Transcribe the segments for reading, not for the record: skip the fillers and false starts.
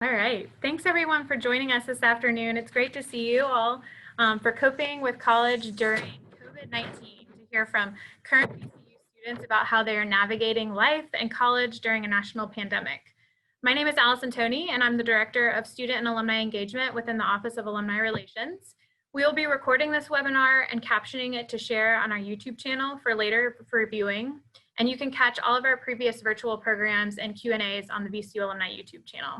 All right. Thanks everyone for joining us this afternoon. It's great to see you all for coping with college during COVID-19, to hear from current VCU students about how they are navigating life and college during a national pandemic. My name is Allison Toney, and I'm the Director of Student and Alumni Engagement within the Office of Alumni Relations. We will be recording this webinar and captioning it to share on our YouTube channel for later for viewing. And you can catch all of our previous virtual programs and Q&As on the VCU Alumni YouTube channel.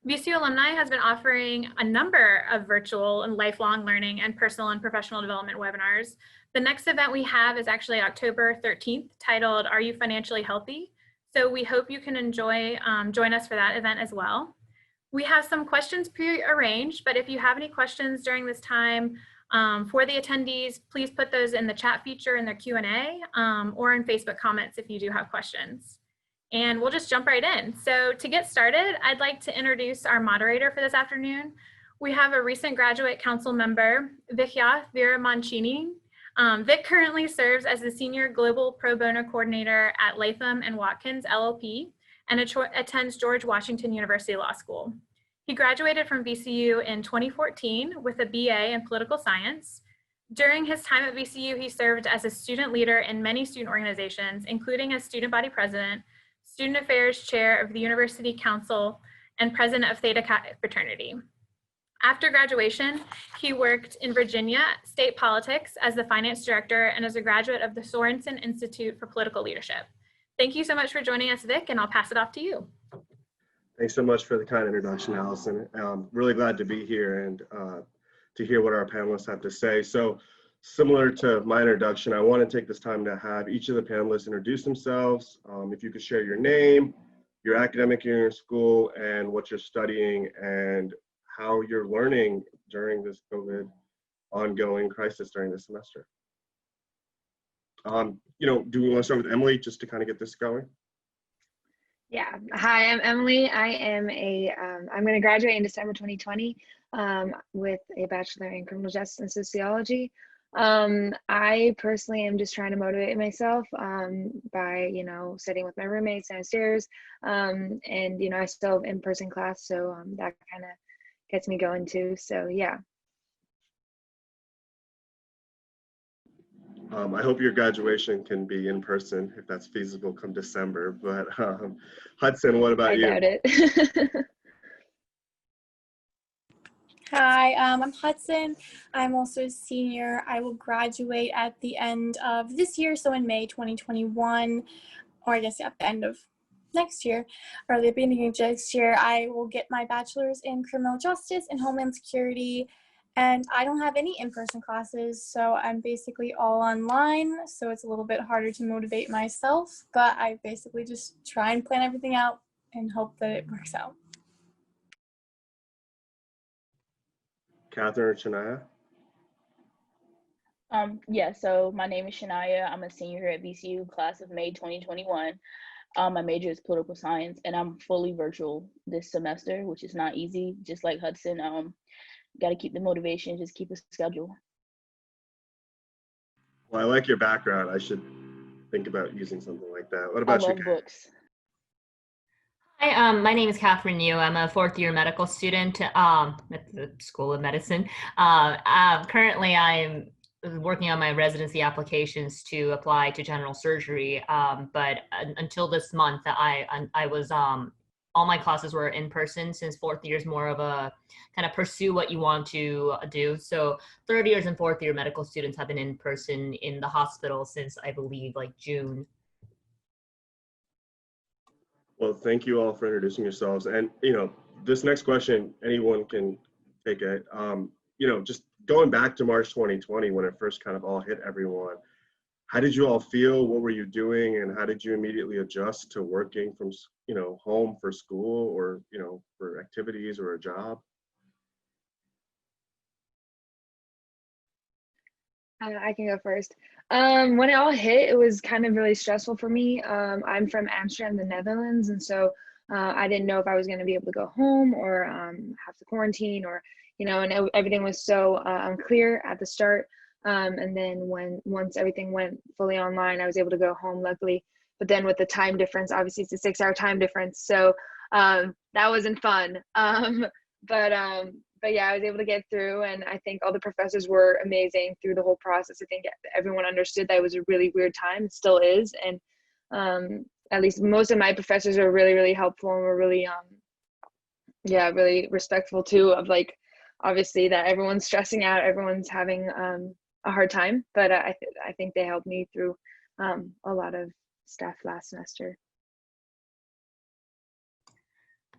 VCU Alumni has been offering a number of virtual and lifelong learning and personal and professional development webinars. The next event we have is actually October 13th, titled Are You Financially Healthy? So we hope you can join us for that event as well. We have some questions pre-arranged, but if you have any questions during this time for the attendees, please put those in the chat feature in their Q&A or in Facebook comments if you do have questions. And we'll just jump right in. So to get started, I'd like to introduce our moderator for this afternoon. We have a recent graduate council member, Vicya Viramancini. Vic currently serves as the Senior Global Pro Bono Coordinator at Latham & Watkins LLP and attends George Washington University Law School. He graduated from VCU in 2014 with a BA in Political Science. During his time at VCU, he served as a student leader in many student organizations, including as student body president, Student Affairs Chair of the University Council, and President of Theta Chi Fraternity. After graduation, he worked in Virginia state politics as the finance director and as a graduate of the Sorensen Institute for Political Leadership. Thank you so much for joining us, Vic, and I'll pass it off to you. Thanks so much for the kind introduction, Allison. Really glad to be here and to hear what our panelists have to say. So, similar to my introduction, I want to take this time to have each of the panelists introduce themselves. If you could share your name, your academic year in school, and what you're studying, and how you're learning during this COVID ongoing crisis during this semester. Do we want to start with Emily just to kind of get this going? Yeah. Hi, I'm Emily. I'm going to graduate in December 2020 with a bachelor in criminal justice and sociology. I personally am just trying to motivate myself by, studying with my roommates downstairs. And, I still have in-person class, so that kind of gets me going too. So, yeah. I hope your graduation can be in person if that's feasible come December. But Hudson, what about you? I doubt it. Hi, I'm Hudson. I'm also a senior. I will graduate at the end of this year, so in May 2021, or I guess at the end of next year, or the beginning of next year. I will get my bachelor's in criminal justice and homeland security, and I don't have any in-person classes, so I'm basically all online, so it's a little bit harder to motivate myself, but I basically just try and plan everything out and hope that it works out. Catherine or Shania? Yeah, so my name is Shania. I'm a senior here at VCU, class of May 2021. My major is political science, and I'm fully virtual this semester, which is not easy. Just like Hudson, got to keep the motivation, just keep a schedule. Well, I like your background. I should think about using something like that. What about you? I love books. Hi, my name is Catherine Yu. I'm a fourth-year medical student at the School of Medicine. Currently, I'm working on my residency applications to apply to general surgery, but until this month, I was all my classes were in person, since fourth year is more of a kind of pursue what you want to do. So third years and fourth year medical students have been in person in the hospital since, I believe, like June. Well, thank you all for introducing yourselves. And, this next question, anyone can take it. Just going back to March 2020, when it first kind of all hit everyone, how did you all feel? What were you doing? And how did you immediately adjust to working from, home for school or, for activities or a job? I can go first. When it all hit, it was kind of really stressful for me. I'm from Amsterdam, the Netherlands, and so I didn't know if I was going to be able to go home or have to quarantine, or and everything was so unclear at the start. And then once everything went fully online, I was able to go home, luckily. But then with the time difference, obviously it's a 6-hour time difference, so that wasn't fun. But yeah, I was able to get through, and I think all the professors were amazing through the whole process. I think everyone understood that it was a really weird time. It still is. And at least most of my professors are really, really helpful, and were really, really respectful too, of like, obviously that everyone's stressing out, everyone's having a hard time. But I think they helped me through a lot of stuff last semester.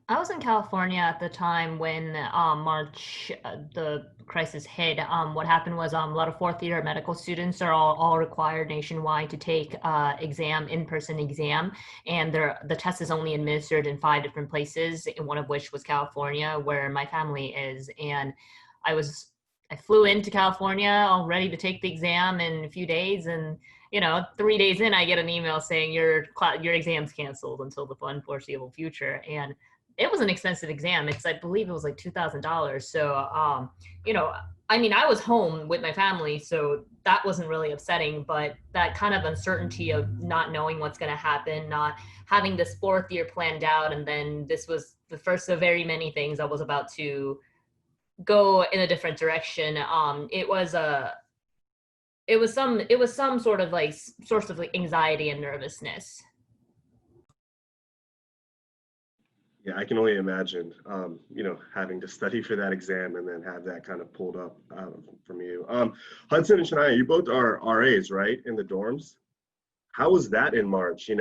I was in California at the time when March, the crisis hit. What happened was a lot of fourth year medical students are all required nationwide to take in-person exam. And the test is only administered in 5 different places, and one of which was California, where my family is. And I flew into California all ready to take the exam in a few days. And 3 days in, I get an email saying your exam's canceled until the unforeseeable future. And it was an expensive exam. I believe it was like $2,000. So, I was home with my family, so that wasn't really upsetting, but that kind of uncertainty of not knowing what's going to happen, not having this 4th year planned out. And then this was the first of very many things I was about to go in a different direction. It was some sort of like source of like anxiety and nervousness. Yeah, I can only imagine, having to study for that exam and then have that kind of pulled up from you. Hudson and Shania, you both are RAs, right, in the dorms? How was that in March,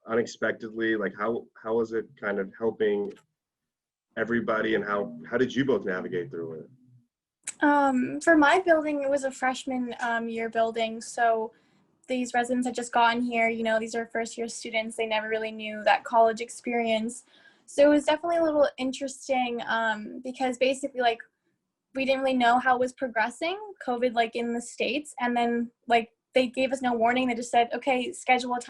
unexpectedly? Like, how was it kind of helping everybody, and how did you both navigate through it? For my building, it was a freshman year building, so these residents had just gotten here. These are first year students. They never really knew that college experience. So it was definitely a little interesting because basically, like, we didn't really know how it was progressing, COVID, like, in the States. And then, like, they gave us no warning. They just said, okay, schedule a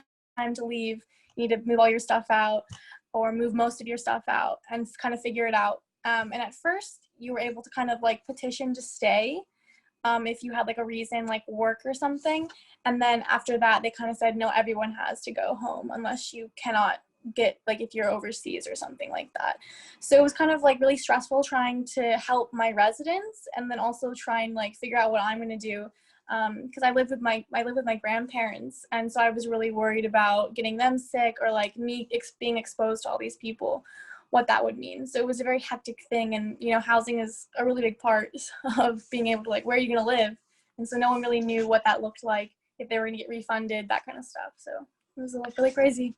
time to leave. You need to move all your stuff out, or move most of your stuff out, and kind of figure it out. And at first, you were able to kind of, like, petition to stay if you had, like, a reason, like work or something. And then after that, they kind of said, no, everyone has to go home unless you cannot get, like, if you're overseas or something like that. So it was kind of like really stressful trying to help my residents, and then also try and like figure out what I'm going to do, because I live with my grandparents, and so I was really worried about getting them sick, or like me being exposed to all these people, what that would mean. So it was a very hectic thing, and housing is a really big part of being able to, like, where are you going to live? And so no one really knew what that looked like, if they were going to get refunded, that kind of stuff. So it was like really crazy.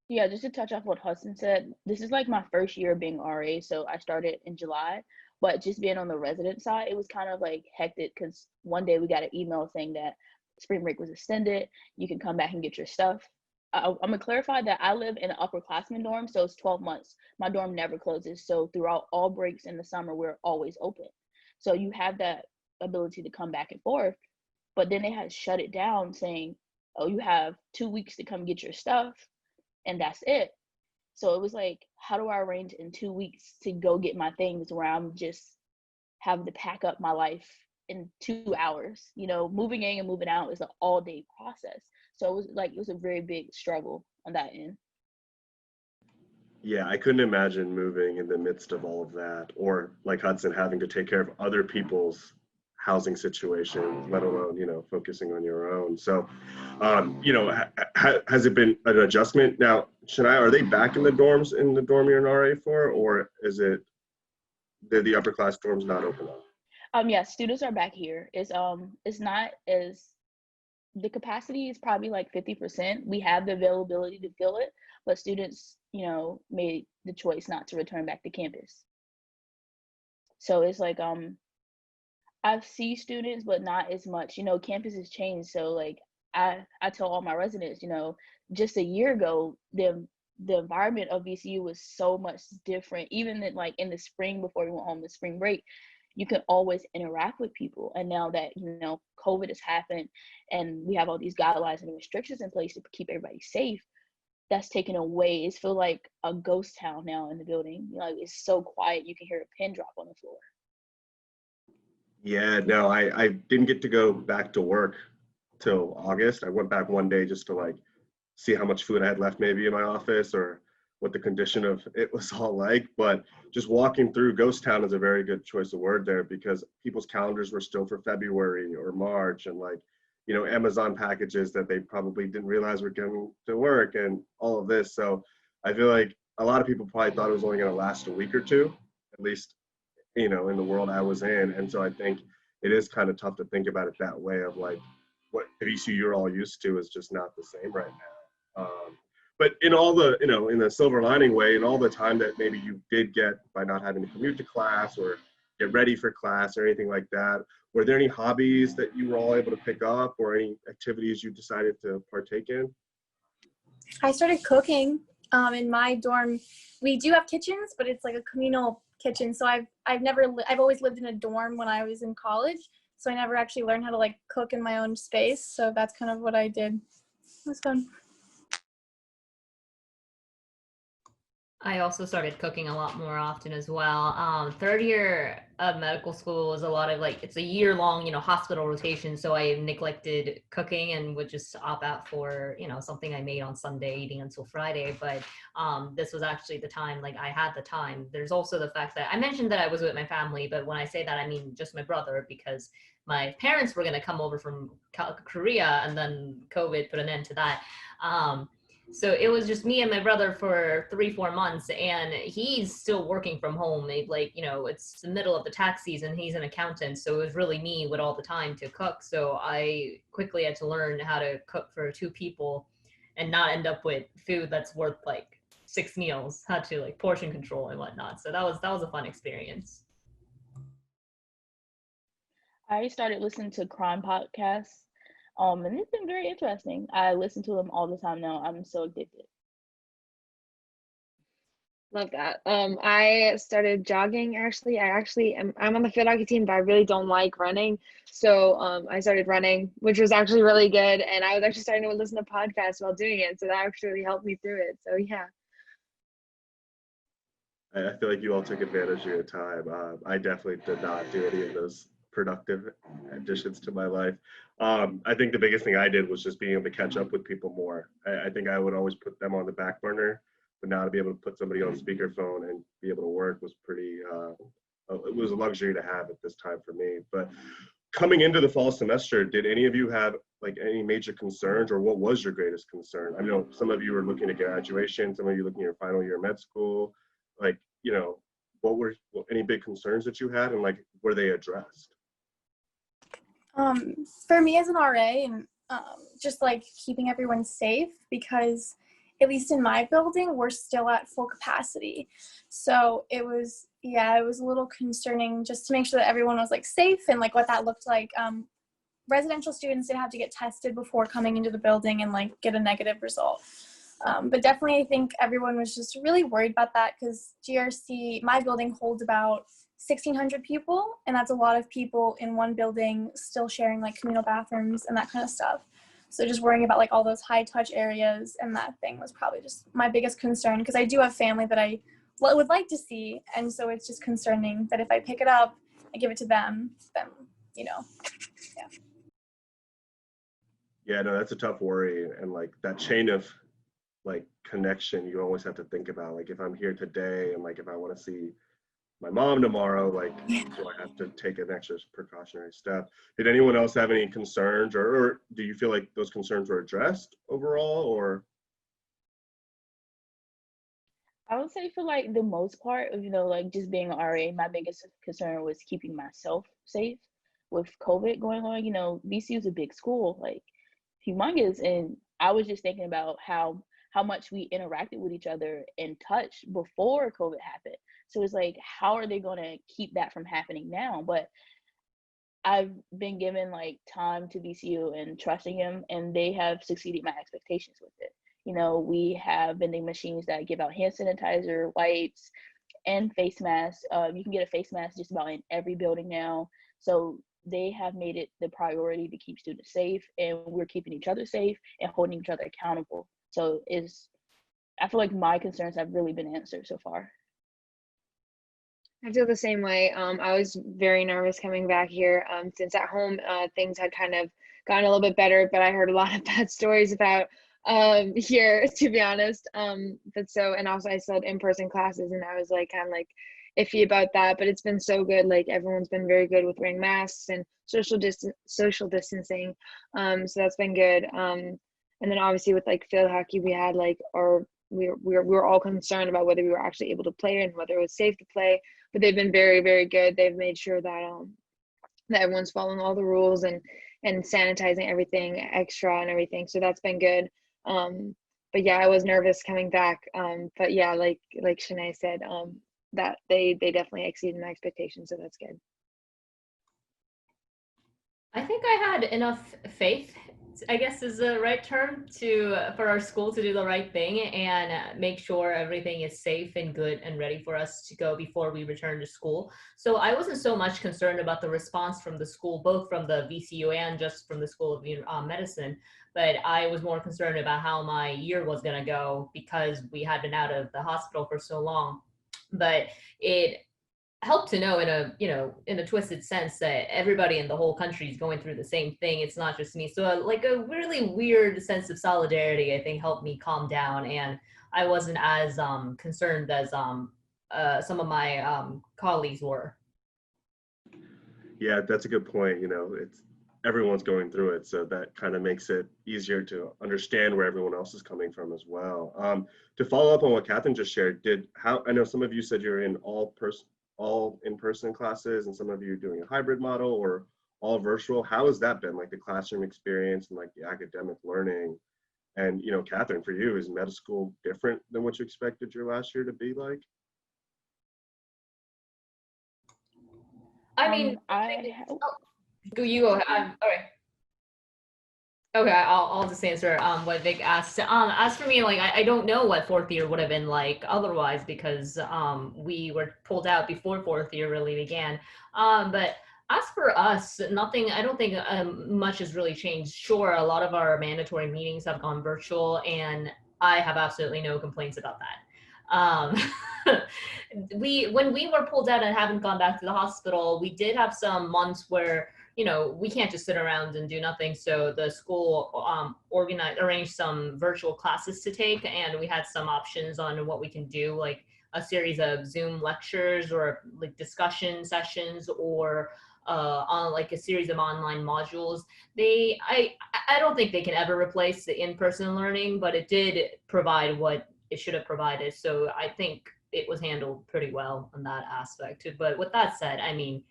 Yeah, just to touch off what Hudson said, this is like my first year being RA, so I started in July. But just being on the resident side, it was kind of like hectic, because one day we got an email saying that spring break was extended. You can come back and get your stuff. I'm gonna clarify that I live in an upperclassman dorm, so it's 12 months. My dorm never closes, so throughout all breaks in the summer, we're always open. So you have that ability to come back and forth. But then they had shut it down, saying, oh, you have 2 weeks to come get your stuff, and that's it. So it was like, how do I arrange in 2 weeks to go get my things, where I'm just having to pack up my life in 2 hours? Moving in and moving out is an all day process. So it was a very big struggle on that end. Yeah, I couldn't imagine moving in the midst of all of that, or like Hudson, having to take care of other people's housing situation, let alone, focusing on your own. So, has it been an adjustment? Now, Shania, are they back in the dorms, in the dorm you're an RA for, or is it the upper class dorms not open up? Yeah, students are back here. It's not as, the capacity is probably like 50%. We have the availability to fill it, but students, made the choice not to return back to campus. So it's like, I see students, but not as much. Campus has changed. So like, I tell all my residents, just a year ago, the environment of VCU was so much different. Even like in the spring, before we went home, the spring break, you can always interact with people. And now that, COVID has happened and we have all these guidelines and restrictions in place to keep everybody safe, that's taken away. It feels like a ghost town now in the building. It's so quiet, you can hear a pin drop on the floor. Yeah, no, I didn't get to go back to work till August. I went back one day just to like see how much food I had left maybe in my office, or what the condition of it was all like, but just walking through Ghost Town is a very good choice of word there, because people's calendars were still for February or March, and like, you know, Amazon packages that they probably didn't realize were going to work and all of this. So I feel like a lot of people probably thought it was only going to last a week or two, at least, you know, in the world I was in. And so I think it is kind of tough to think about it that way, of like what the VCU you're all used to is just not the same right now. But in all the, you know, in the silver lining way, and all the time that maybe you did get by not having to commute to class or get ready for class or anything like that, were there any hobbies that you were all able to pick up, or any activities you decided to partake in? I started cooking in my dorm. We do have kitchens, but it's like a communal kitchen. So I've always lived in a dorm when I was in college. So I never actually learned how to like cook in my own space. So that's kind of what I did. It was fun. I also started cooking a lot more often as well. Third year of medical school was a lot of like, it's a year-long, you know, hospital rotation. So I neglected cooking and would just opt out for, you know, something I made on Sunday, eating until Friday. But this was actually the time, like I had the time. There's also the fact that I mentioned that I was with my family, but when I say that, I mean just my brother, because my parents were going to come over from Korea, and then COVID put an end to that. So it was just me and my brother for 3-4 months, and he's still working from home. Like, you know, it's the middle of the tax season. He's an accountant. So it was really me with all the time to cook. So I quickly had to learn how to cook for 2 people and not end up with food that's worth like 6 meals. Had to like portion control and whatnot. So that was a fun experience. I started listening to crime podcasts. And it's been very interesting. I listen to them all the time now. I'm so addicted. Love that. I started jogging actually. I'm on the field hockey team, but I really don't like running. So I started running, which was actually really good. And I was actually starting to listen to podcasts while doing it. So that actually helped me through it. So yeah. I feel like you all took advantage of your time. I definitely did not do any of those productive additions to my life. I think the biggest thing I did was just being able to catch up with people more. I think I would always put them on the back burner, but now to be able to put somebody on speakerphone and be able to work was pretty, it was a luxury to have at this time for me. But coming into the fall semester, did any of you have like any major concerns, or what was your greatest concern? I know some of you were looking at graduation, some of you looking at your final year of med school. Like, you know, what were any big concerns that you had, and like, were they addressed? For me as an RA, and just like keeping everyone safe, because at least in my building, we're still at full capacity. So it was a little concerning just to make sure that everyone was like safe and like what that looked like. Residential students did have to get tested before coming into the building and like get a negative result. But definitely I think everyone was just really worried about that, because GRC, my building holds about 1,600 people, and that's a lot of people in one building still sharing like communal bathrooms and that kind of stuff. So just worrying about like all those high touch areas and that thing was probably just my biggest concern, because I do have family that I would like to see, and so it's just concerning that if I pick it up and give it to them, then, you know, yeah. Yeah, no, that's a tough worry, and like that chain of like connection you always have to think about. Like, if I'm here today and like if I want to see my mom tomorrow, like, do I have to take an extra precautionary step? Did anyone else have any concerns, or do you feel like those concerns were addressed overall, or? I would say for like the most part of, you know, like just being an RA, my biggest concern was keeping myself safe with COVID going on. You know, VCU is a big school, like humongous. And I was just thinking about how much we interacted with each other and touch before COVID happened. So it's like, how are they going to keep that from happening now? But I've been given like time to VCU and trusting them, and they have succeeded my expectations with it. You know, we have vending machines that give out hand sanitizer, wipes, and face masks. You can get a face mask just about in every building now. So they have made it the priority to keep students safe, and we're keeping each other safe and holding each other accountable. So I feel like my concerns have really been answered so far. I feel the same way. I was very nervous coming back here since at home things had kind of gotten a little bit better, but I heard a lot of bad stories about here, to be honest. But so, and also I still had in-person classes, and I was like kind of like iffy about that, but it's been so good. Like everyone's been very good with wearing masks and social distancing. So that's been good. And then obviously with like field hockey, we had like we were all concerned about whether we were actually able to play and whether it was safe to play. But they've been very, very good. They've made sure that that everyone's following all the rules and sanitizing everything extra and everything. So that's been good. But yeah, I was nervous coming back. But yeah, like Shanae said, that they definitely exceeded my expectations. So that's good. I think I had enough faith, I guess is the right term, for our school to do the right thing and make sure everything is safe and good and ready for us to go before we return to school. So I wasn't so much concerned about the response from the school, both from the VCU and just from the School of Medicine, but I was more concerned about how my year was going to go because we had been out of the hospital for so long. But it help to know in a twisted sense that everybody in the whole country is going through the same thing. It's not just me. So like a really weird sense of solidarity, I think, helped me calm down, and I wasn't as concerned as some of my colleagues were. Yeah, that's a good point. It's everyone's going through it, so that kind of makes it easier to understand where everyone else is coming from as well. To follow up on what Catherine just shared, I know some of you said you're in all in-person classes, and some of you are doing a hybrid model or all virtual. How has that been, like the classroom experience and like the academic learning? And Catherine, for you, is med school different than what you expected your last year to be like? I mean, you go ahead. All right. Okay, I'll just answer what Vic asked. As for me, like I don't know what fourth year would have been like otherwise because we were pulled out before fourth year really began. But as for us, nothing. I don't think much has really changed. Sure, a lot of our mandatory meetings have gone virtual, and I have absolutely no complaints about that. When we were pulled out and haven't gone back to the hospital, we did have some months where we can't just sit around and do nothing. So the school arranged some virtual classes to take, and we had some options on what we can do, like a series of Zoom lectures or like discussion sessions, or on like a series of online modules. I don't think they can ever replace the in-person learning, but it did provide what it should have provided. So I think it was handled pretty well in that aspect. But with that said, I mean,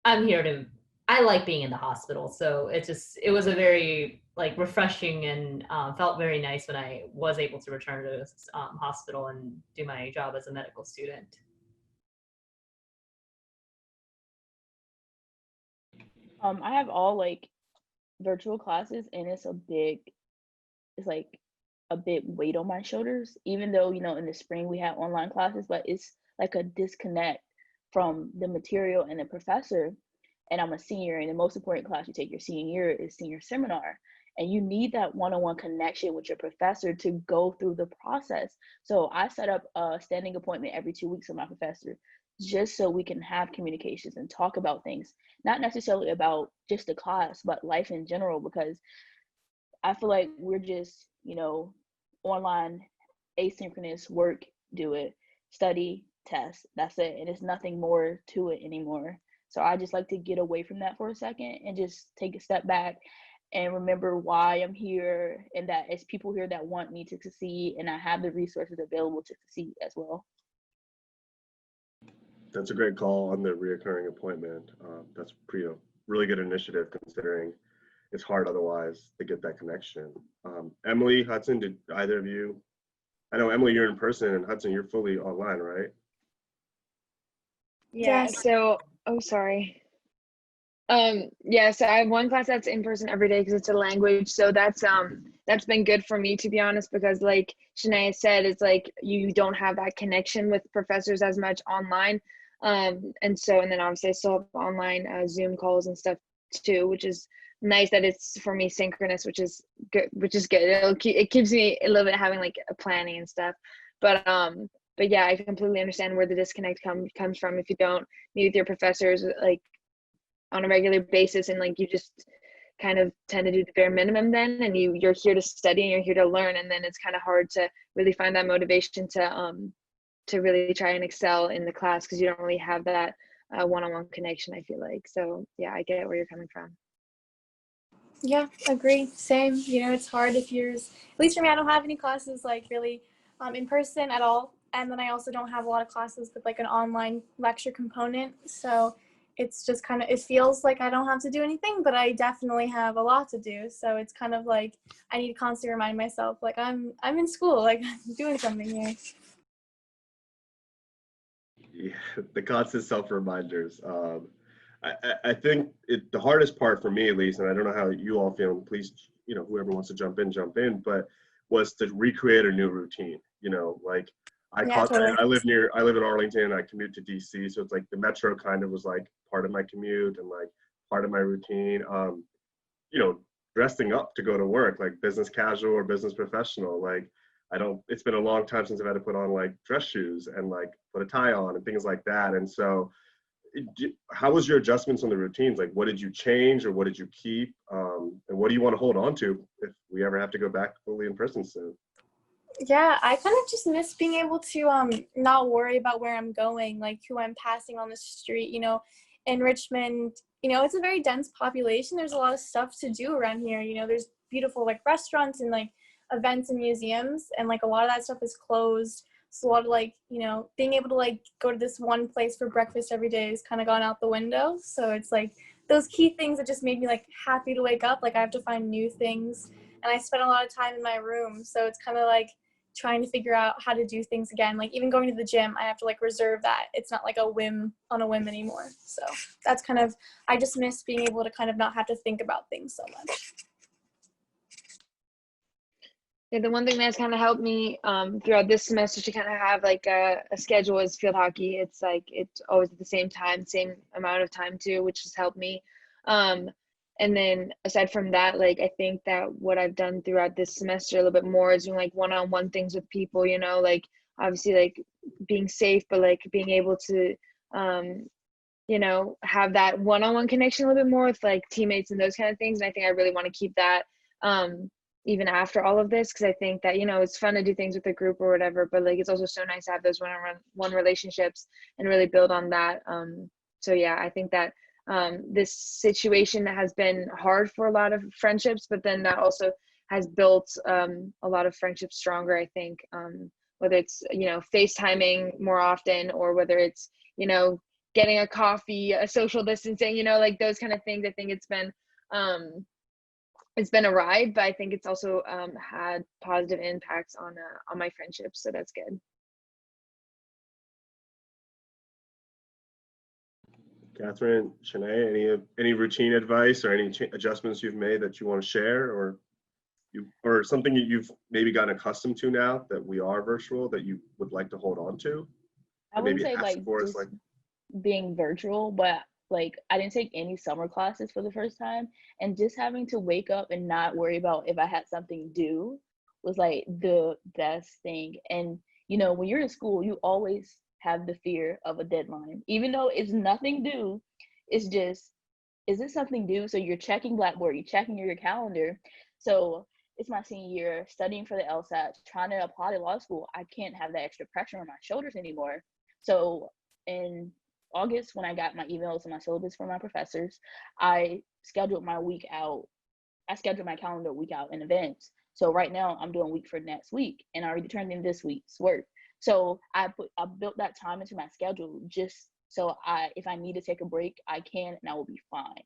I like being in the hospital, so it was a very like refreshing and felt very nice when I was able to return to hospital and do my job as a medical student. I have all like virtual classes, and it's like a bit weight on my shoulders, even though in the spring we had online classes, but it's like a disconnect from the material and the professor. And I'm a senior, and the most important class you take your senior year is senior seminar. And you need that one-on-one connection with your professor to go through the process. So I set up a standing appointment every 2 weeks with my professor, just so we can have communications and talk about things, not necessarily about just the class, but life in general, because I feel like we're just, online, asynchronous work, do it, study, test, that's it. And there's nothing more to it anymore. So I just like to get away from that for a second and just take a step back and remember why I'm here, and that it's people here that want me to succeed, and I have the resources available to succeed as well. That's a great call on the reoccurring appointment. That's really good initiative, considering it's hard otherwise to get that connection. Emily, Hudson, did either of you? I know, Emily, you're in person, and Hudson, you're fully online, right? Yeah. Yes. So, oh, sorry. Yeah. So I have one class that's in person every day because it's a language. So that's been good for me, to be honest, because like Shanae said, it's like you don't have that connection with professors as much online. And then obviously I still have online Zoom calls and stuff too, which is nice that it's for me synchronous, which is good. It keeps me a little bit having like a planning and stuff. But yeah, I completely understand where the disconnect comes from if you don't meet with your professors like on a regular basis, and like you just kind of tend to do the bare minimum then, and you're here to study and you're here to learn, and then it's kind of hard to really find that motivation to really try and excel in the class because you don't really have that one-on-one connection, I feel like. So yeah, I get where you're coming from. Yeah, agree. Same. You know, it's hard if you're, at least for me, I don't have any classes like really in person at all. And then I also don't have a lot of classes with like an online lecture component. So it's just kind of, it feels like I don't have to do anything, but I definitely have a lot to do. So it's kind of like I need to constantly remind myself, like I'm in school, like I'm doing something here. Yeah, the constant self-reminders. I think the hardest part for me, at least, and I don't know how you all feel, and please, whoever wants to jump in, but was to recreate a new routine. Like Yeah, totally. I live in Arlington, and I commute to DC. So it's like the metro kind of was like part of my commute and like part of my routine. Dressing up to go to work, like business casual or business professional. Like it's been a long time since I've had to put on like dress shoes and like put a tie on and things like that. And so how was your adjustments on the routines? Like, what did you change or what did you keep? And what do you want to hold on to if we ever have to go back fully in person soon? Yeah, I kind of just miss being able to not worry about where I'm going, like who I'm passing on the street. In Richmond, it's a very dense population. There's a lot of stuff to do around here. There's beautiful like restaurants and like events and museums, and like a lot of that stuff is closed. So a lot of like, being able to like go to this one place for breakfast every day has kind of gone out the window. So it's like those key things that just made me like happy to wake up. Like I have to find new things, and I spend a lot of time in my room. So it's kind of like trying to figure out how to do things again. Like even going to the gym, I have to like reserve that. It's not like a whim anymore. So that's kind of, I just miss being able to kind of not have to think about things so much. Yeah, the one thing that's kind of helped me throughout this semester to kind of have like a schedule is field hockey. It's like it's always at the same time, same amount of time too, which has helped me. And then aside from that, like I think that what I've done throughout this semester a little bit more is doing like one-on-one things with people, like obviously like being safe, but like being able to have that one-on-one connection a little bit more with like teammates and those kind of things. And I think I really want to keep that even after all of this, because I think that it's fun to do things with a group or whatever, but like it's also so nice to have those one-on-one relationships and really build on that. So yeah, I think that this situation has been hard for a lot of friendships, but then that also has built a lot of friendships stronger, I think, whether it's FaceTiming more often or whether it's getting a coffee, a social distancing, like those kind of things. I think it's been a ride, but I think it's also had positive impacts on my friendships, so that's good. Catherine, Shanae, any routine advice or any adjustments you've made that you want to share, or something you've maybe gotten accustomed to now that we are virtual that you would like to hold on to? I wouldn't say like just just being virtual, but like I didn't take any summer classes for the first time, and just having to wake up and not worry about if I had something due was like the best thing. And when you're in school, you always have the fear of a deadline, even though it's nothing due. It's just, is this something due? So you're checking Blackboard, you're checking your calendar. So it's my senior year, studying for the LSAT, trying to apply to law school. I can't have that extra pressure on my shoulders anymore. So in August, when I got my emails and my syllabus from my professors, I scheduled my week out. I scheduled my calendar a week out in advance. So right now I'm doing week for next week, and I already turned in this week's work. So I built that time into my schedule just so if I need to take a break, I can, and I will be fine.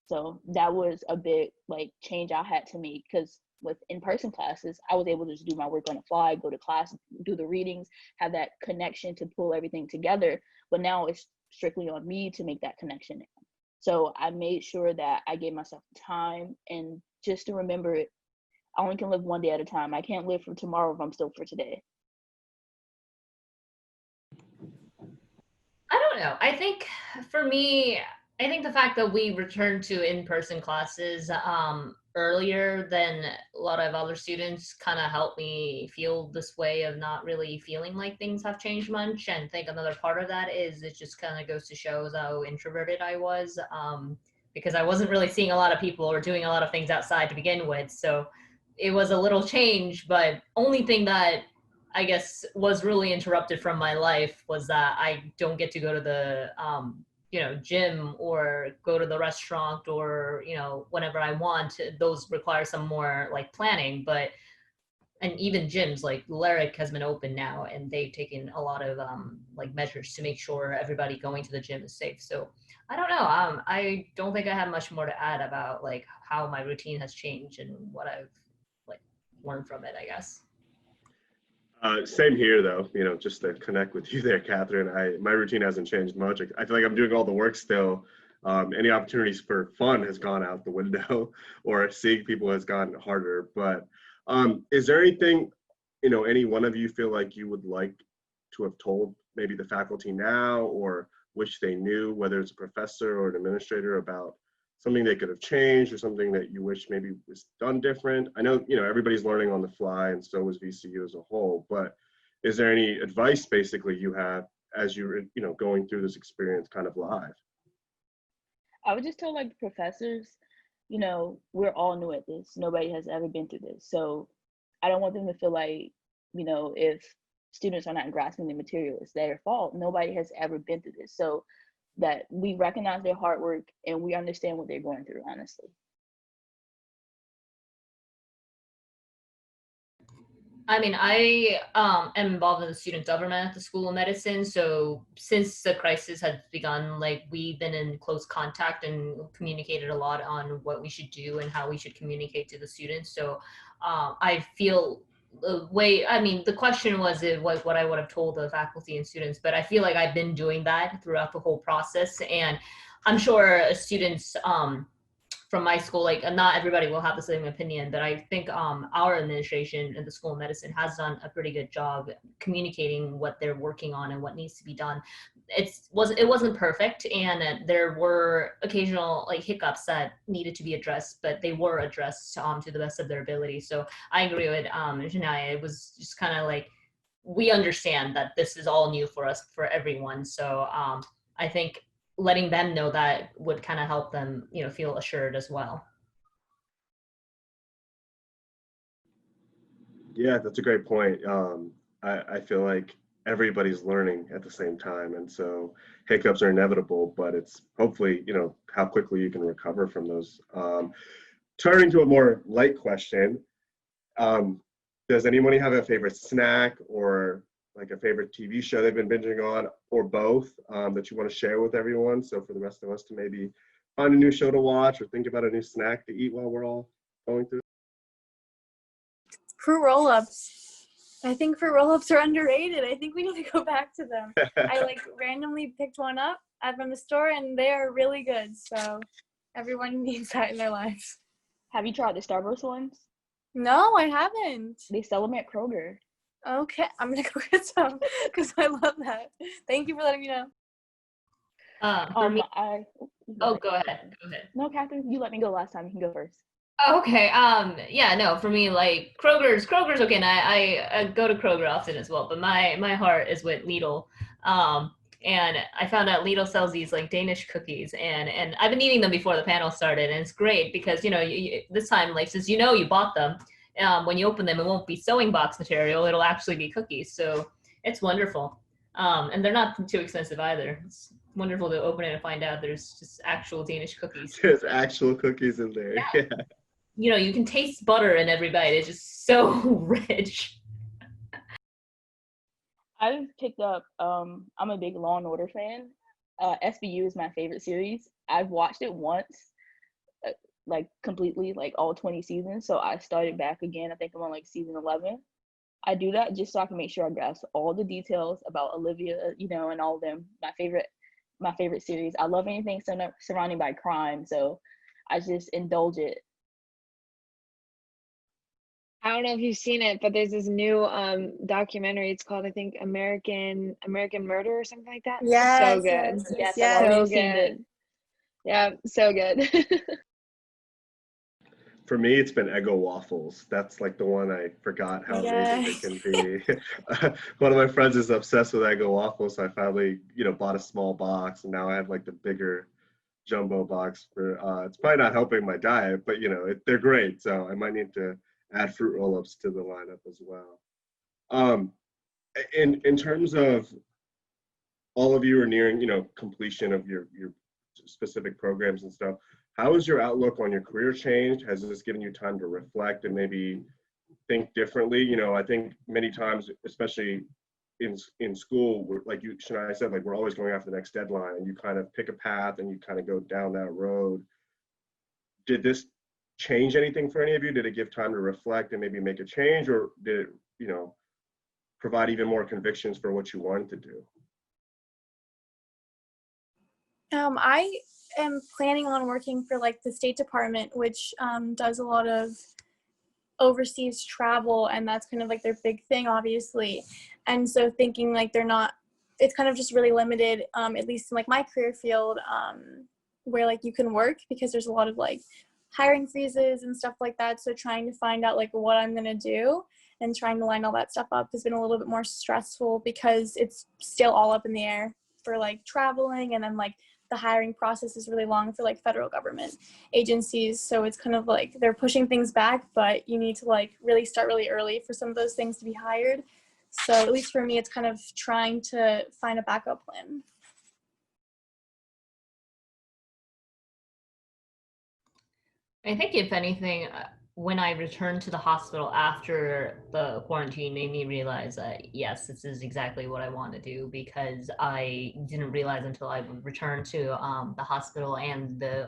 So that was a big like change I had to make, because with in-person classes, I was able to just do my work on the fly, go to class, do the readings, have that connection to pull everything together. But now it's strictly on me to make that connection. So I made sure that I gave myself time, and just to remember it, I only can live one day at a time. I can't live for tomorrow if I'm still for today. I don't know. I think for me, I think the fact that we returned to in-person classes earlier than a lot of other students kind of helped me feel this way of not really feeling like things have changed much. And I think another part of that is it just kind of goes to show how introverted I was because I wasn't really seeing a lot of people or doing a lot of things outside to begin with. So it was a little change, but only thing that I guess was really interrupted from my life was that I don't get to go to the gym or go to the restaurant or whenever I want. Those require some more like planning, but and even gyms like Lyric has been open now, and they've taken a lot of like measures to make sure everybody going to the gym is safe. So I don't know. I don't think I have much more to add about like how my routine has changed and what I've like learned from it, I guess. Same here, though. Just to connect with you there, Catherine. My routine hasn't changed much. I feel like I'm doing all the work still. Any opportunities for fun has gone out the window, or seeing people has gotten harder. But is there anything, any one of you feel like you would like to have told maybe the faculty now, or wish they knew, whether it's a professor or an administrator, about something they could have changed or something that you wish maybe was done different? I know, everybody's learning on the fly, and so is VCU as a whole, but is there any advice basically you have as you're, going through this experience kind of live? I would just tell like the professors, we're all new at this. Nobody has ever been through this. So I don't want them to feel like, if students are not grasping the material, it's their fault. Nobody has ever been through this. So that we recognize their hard work and we understand what they're going through, honestly. I mean, I am involved in the student government at the School of Medicine. So since the crisis had begun, like we've been in close contact and communicated a lot on what we should do and how we should communicate to the students. So I feel the question was what I would have told the faculty and students, but I feel like I've been doing that throughout the whole process. And I'm sure students from my school, like not everybody will have the same opinion, but I think our administration at the School of Medicine has done a pretty good job communicating what they're working on and what needs to be done. It wasn't perfect, and there were occasional like hiccups that needed to be addressed, but they were addressed to the best of their ability. So I agree with Janaya. It was just kind of like, we understand that this is all new for us, for everyone. So I think letting them know that would kind of help them, feel assured as well. Yeah, that's a great point. I feel like everybody's learning at the same time, and so hiccups are inevitable, but it's hopefully, how quickly you can recover from those. Turning to a more light question, does anybody have a favorite snack or like a favorite TV show they've been binging on, or both, that you want to share with everyone? So for the rest of us to maybe find a new show to watch or think about a new snack to eat while we're all going through. Fruit roll-ups. I think fruit roll-ups are underrated. I think we need to go back to them. I like randomly picked one up from the store, and they are really good. So everyone needs that in their lives. Have you tried the Starburst ones? No, I haven't. They sell them at Kroger. Okay, I'm gonna go get some because I love that. Thank you for letting me know. For me, go ahead. No, Catherine, you let me go last time. You can go first. Okay. Yeah. No. For me, like Kroger's okay. And I go to Kroger often as well, but my heart is with Lidl. And I found out Lidl sells these like Danish cookies, and I've been eating them before the panel started, and it's great because this time, like, since you bought them, when you open them, it won't be sewing box material; it'll actually be cookies. So it's wonderful, and they're not too expensive either. It's wonderful to open it and find out there's just actual Danish cookies. There's actual cookies in there. Yeah. You can taste butter in every bite. It's just so rich. I've picked up, I'm a big Law and Order fan. SVU is my favorite series. I've watched it once, like completely, like all 20 seasons. So I started back again. I think I'm on like season 11. I do that just so I can make sure I grasp all the details about Olivia, and all of them. My favorite series. I love anything surrounding by crime, so I just indulge it. I don't know if you've seen it, but there's this new documentary. It's called, I think, American Murder or something like that. Yes, so good. Yes, so I've already good. seen it. Yeah, so good. For me, it's been Eggo waffles. That's like the one I forgot how amazing they can be. One of my friends is obsessed with Eggo waffles, so I finally, bought a small box, and now I have like the bigger jumbo box for, it's probably not helping my diet, but they're great. So I might need to add fruit roll-ups to the lineup as well. In terms of all of you are nearing, completion of your specific programs and stuff, how has your outlook on your career changed? Has this given you time to reflect and maybe think differently? I think many times, especially in school, like Shania said, like we're always going after the next deadline, and you kind of pick a path and you kind of go down that road. Did this change anything for any of you? Did it give time to reflect and maybe make a change, or did it, provide even more convictions for what you wanted to do? I am planning on working for like the State Department, which does a lot of overseas travel, and that's kind of like their big thing, obviously. And so thinking like it's kind of just really limited, at least in like my career field, where like you can work, because there's a lot of like hiring freezes and stuff like that. So trying to find out like what I'm gonna do and trying to line all that stuff up has been a little bit more stressful, because it's still all up in the air for like traveling, and then like the hiring process is really long for like federal government agencies. So it's kind of like they're pushing things back, but you need to like really start really early for some of those things to be hired. So at least for me, it's kind of trying to find a backup plan. I think if anything, when I returned to the hospital after the quarantine, made me realize that yes, this is exactly what I want to do, because I didn't realize until I returned to the hospital and the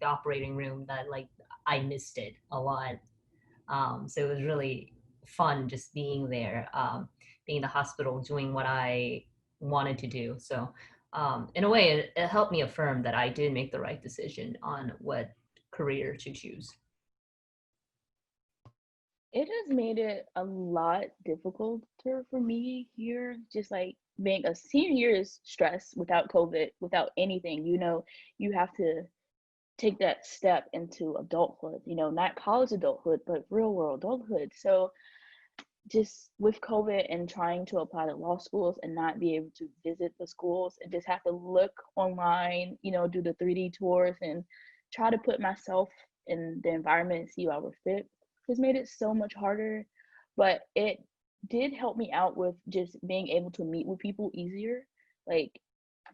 operating room that like I missed it a lot. So it was really fun just being there, being in the hospital, doing what I wanted to do. So in a way, it helped me affirm that I did make the right decision on what career to choose. It has made it a lot difficult for me here. Just like being a senior year is stress without COVID, without anything. You have to take that step into adulthood, not college adulthood, but real world adulthood. So just with COVID and trying to apply to law schools and not be able to visit the schools and just have to look online, do the 3D tours and try to put myself in the environment and see how I would fit, has made it so much harder. But it did help me out with just being able to meet with people easier. Like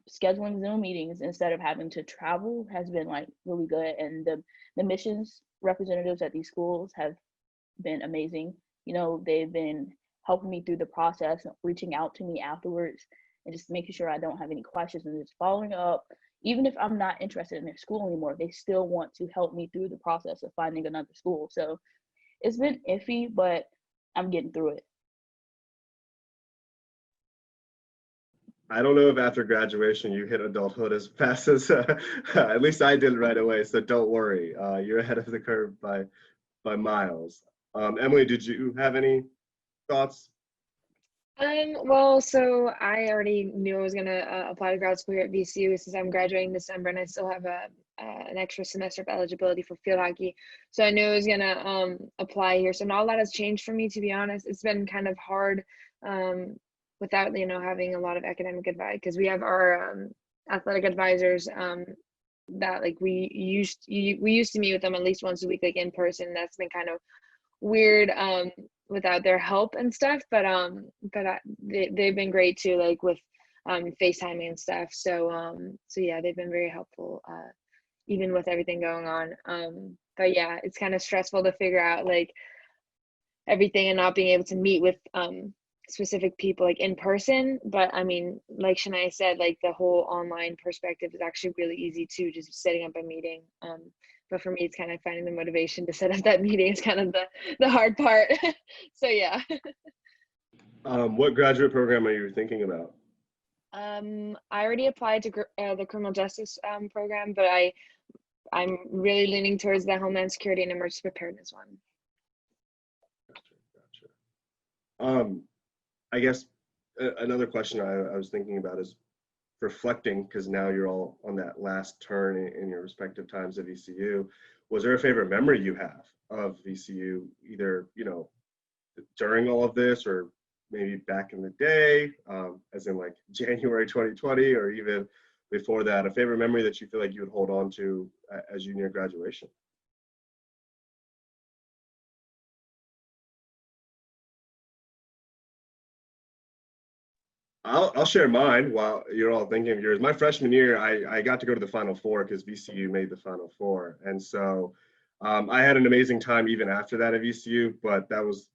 scheduling Zoom meetings instead of having to travel has been like really good. And the missions representatives at these schools have been amazing. They've been helping me through the process, reaching out to me afterwards, and just making sure I don't have any questions and just following up. Even if I'm not interested in their school anymore, they still want to help me through the process of finding another school. So it's been iffy, but I'm getting through it. I don't know if after graduation you hit adulthood as fast as at least I did right away. So don't worry, you're ahead of the curve by miles. Emily, did you have any thoughts? Well, so I already knew I was gonna apply to grad school here at VCU, since I'm graduating in December and I still have an extra semester of eligibility for field hockey. So I knew I was gonna apply here. So not a lot has changed for me, to be honest. It's been kind of hard without having a lot of academic advice, because we have our athletic advisors that like we used to meet with them at least once a week, like in person. That's been kind of weird without their help and stuff, but they've been great too, like with FaceTiming and stuff. So yeah, they've been very helpful even with everything going on. But yeah, it's kind of stressful to figure out like everything and not being able to meet with specific people like in person. But I mean, like Shania said, like the whole online perspective is actually really easy too, just setting up a meeting. But for me, it's kind of finding the motivation to set up that meeting is kind of the hard part. So yeah. What graduate program are you thinking about? I already applied to the criminal justice program, but I'm really leaning towards the Homeland Security and Emergency Preparedness one. Gotcha. I guess another question I was thinking about is reflecting, because now you're all on that last turn in your respective times at VCU. Was there a favorite memory you have of VCU, either during all of this, or maybe back in the day, as in like January 2020, or even before that, a favorite memory that you feel like you would hold on to as you near graduation? I'll share mine while you're all thinking of yours. My freshman year, I got to go to the Final Four because VCU made the Final Four. And so I had an amazing time even after that at VCU, but that was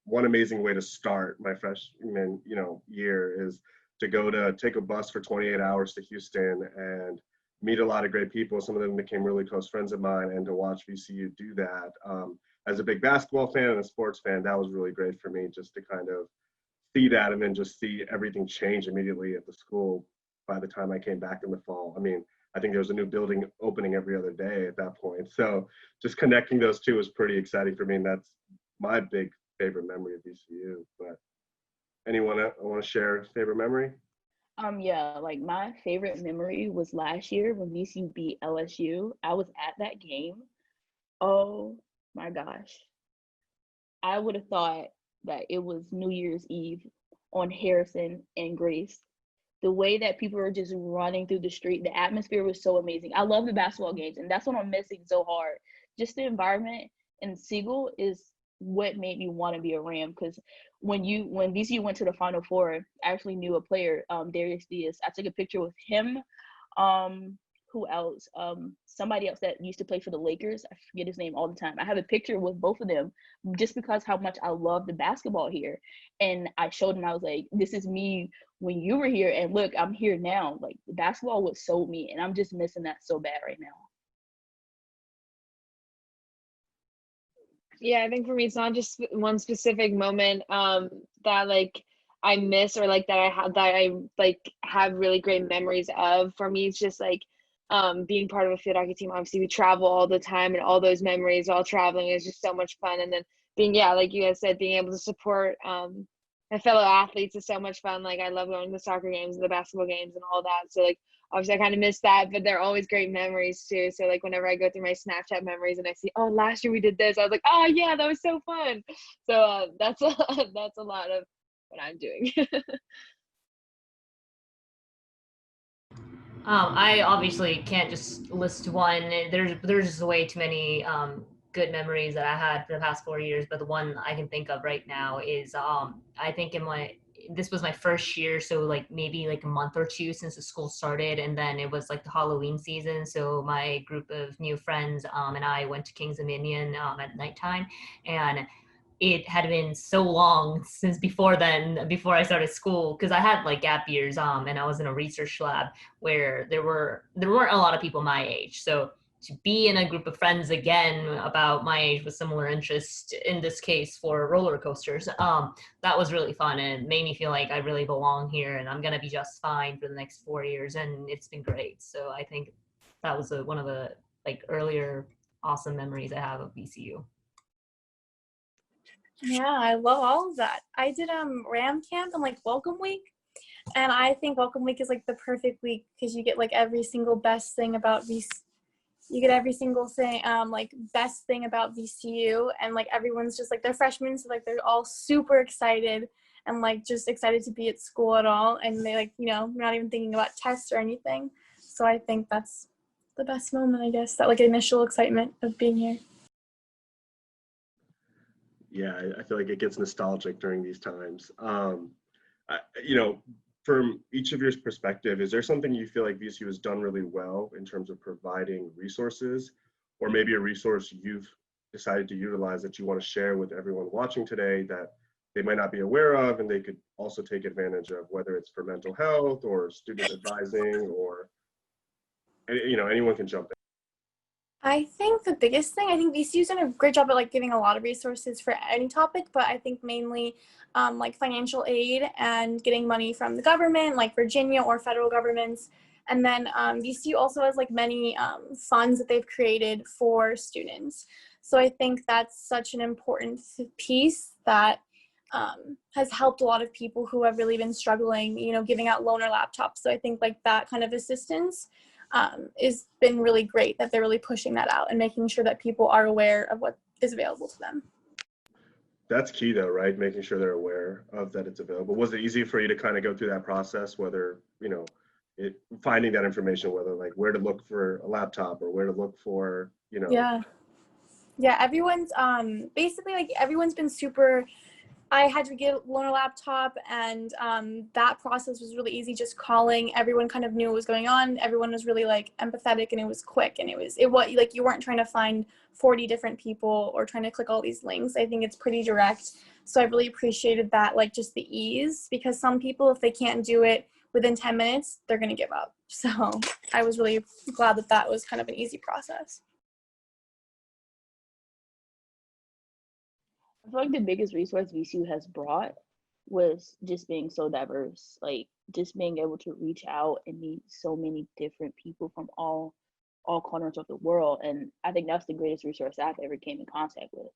one amazing way to start my freshman, year is to go to take a bus for 28 hours to Houston and meet a lot of great people. Some of them became really close friends of mine, and to watch VCU do that. As a big basketball fan and a sports fan, that was really great for me, just to kind of see that and then just see everything change immediately at the school by the time I came back in the fall. I mean, I think there was a new building opening every other day at that point. So just connecting those two was pretty exciting for me, and that's my big favorite memory of VCU. But anyone want to share a favorite memory? Yeah, like my favorite memory was last year when VCU beat LSU. I was at that game. Oh my gosh. I would have thought that it was New Year's Eve on Harrison and Grace. The way that people were just running through the street, the atmosphere was so amazing. I love the basketball games, and that's what I'm missing so hard. Just the environment in Siegel is what made me want to be a Ram, because when VCU went to the Final Four, I actually knew a player, Darius Diaz. I took a picture with him. Who else? Somebody else that used to play for the Lakers. I forget his name all the time. I have a picture with both of them just because how much I love the basketball here. And I showed him, I was like, this is me when you were here, and look, I'm here now. Like, the basketball what sold me, and I'm just missing that so bad right now. Yeah, I think for me, it's not just one specific moment that like I miss, or like that I like have really great memories of. For me, it's just like being part of a field hockey team. Obviously, we travel all the time, and all those memories while traveling is just so much fun. And then being, yeah, like you guys said, being able to support my fellow athletes is so much fun. Like, I love going to the soccer games and the basketball games and all that. So like, obviously I kind of miss that, but they're always great memories too. So like, whenever I go through my Snapchat memories and I see, oh, last year we did this, I was like, oh yeah, that was so fun. So that's a lot of what I'm doing. I obviously can't just list one. There's just way too many good memories that I had for the past 4 years, but the one I can think of right now is I think this was my first year, so like maybe like a month or two since the school started, and then it was like the Halloween season. So my group of new friends and I went to King's Dominion at nighttime, and it had been so long since before I started school, because I had like gap years and I was in a research lab where there weren't a lot of people my age. So to be in a group of friends again about my age with similar interest, in this case for roller coasters, that was really fun, and it made me feel like I really belong here and I'm gonna be just fine for the next 4 years, and it's been great. So I think that was one of the like earlier awesome memories I have of VCU. Yeah, I love all of that. I did Ram camp and like Welcome Week, and I think Welcome Week is like the perfect week because you get like every single best thing about you get every single thing like best thing about VCU, and like everyone's just like, they're freshmen, so like they're all super excited and like just excited to be at school at all, and they like, not even thinking about tests or anything. So I think that's the best moment, I guess, that like initial excitement of being here. Yeah, I feel like it gets nostalgic during these times. From each of your perspective, is there something you feel like VCU has done really well in terms of providing resources, or maybe a resource you've decided to utilize that you want to share with everyone watching today that they might not be aware of and they could also take advantage of, whether it's for mental health or student advising, or, anyone can jump in. I think the biggest thing, I think VCU's done a great job at like giving a lot of resources for any topic, but I think mainly like financial aid and getting money from the government, like Virginia or federal governments. And then VCU also has like many funds that they've created for students. So I think that's such an important piece that has helped a lot of people who have really been struggling, giving out loaner laptops. So I think like that kind of assistance has been really great, that they're really pushing that out and making sure that people are aware of what is available to them. That's key though, right? Making sure they're aware of that it's available. Was it easy for you to kind of go through that process, whether, finding that information, whether like where to look for a laptop or where to look for, you know. Yeah, everyone's basically like everyone's been super. I had to loan a laptop, and that process was really easy, just calling. Everyone kind of knew what was going on. Everyone was really like empathetic, and it was quick, and it was like you weren't trying to find 40 different people or trying to click all these links. I think it's pretty direct. So I really appreciated that, like just the ease, because some people, if they can't do it within 10 minutes, they're going to give up. So I was really glad that that was kind of an easy process. I feel like the biggest resource VCU has brought was just being so diverse, like just being able to reach out and meet so many different people from all corners of the world. And I think that's the greatest resource I've ever came in contact with.